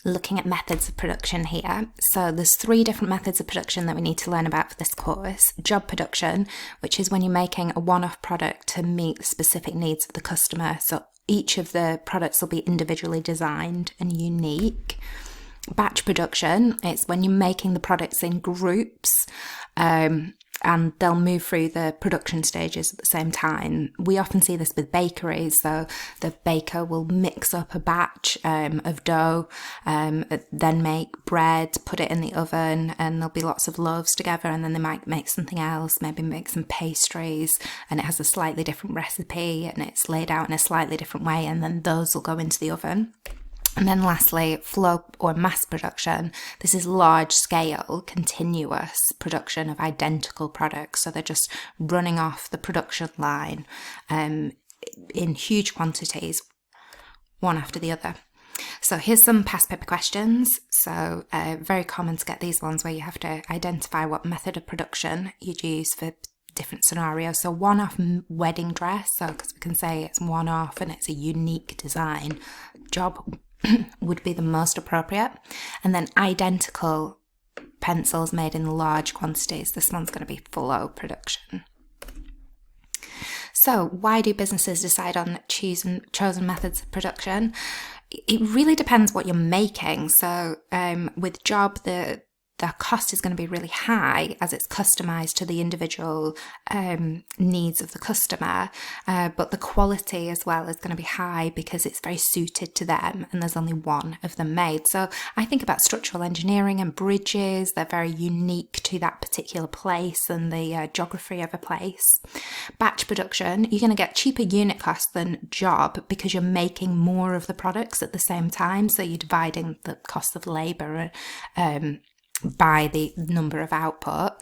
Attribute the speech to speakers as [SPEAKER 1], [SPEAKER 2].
[SPEAKER 1] looking at methods of production here. So there's 3 different methods of production that we need to learn about for this course. Job production, which is when you're making a one-off product to meet the specific needs of the customer. So each of the products will be individually designed and unique. Batch production, it's when you're making the products in groups, and they'll move through the production stages at the same time. We often see this with bakeries, so the baker will mix up a batch of dough, then make bread, put it in the oven, and there'll be lots of loaves together, and then they might make something else, maybe make some pastries, and it has a slightly different recipe, and it's laid out in a slightly different way, and then those will go into the oven. And then lastly, flow or mass production. This is large scale, continuous production of identical products. So they're just running off the production line in huge quantities, one after the other. So here's some past paper questions. So very common to get these ones where you have to identify what method of production you'd use for different scenarios. So one-off wedding dress, so because we can say it's one-off and it's a unique design, job would be the most appropriate. And then identical pencils made in large quantities. This one's going to be flow production. So why do businesses decide on chosen methods of production? It really depends what you're making. So with job, the cost is going to be really high as it's customized to the individual needs of the customer, but the quality as well is going to be high because it's very suited to them and there's only one of them made. So I think about structural engineering and bridges. They're very unique to that particular place and the geography of a place. Batch production, you're going to get cheaper unit costs than job because you're making more of the products at the same time, so you're dividing the cost of labour by the number of output.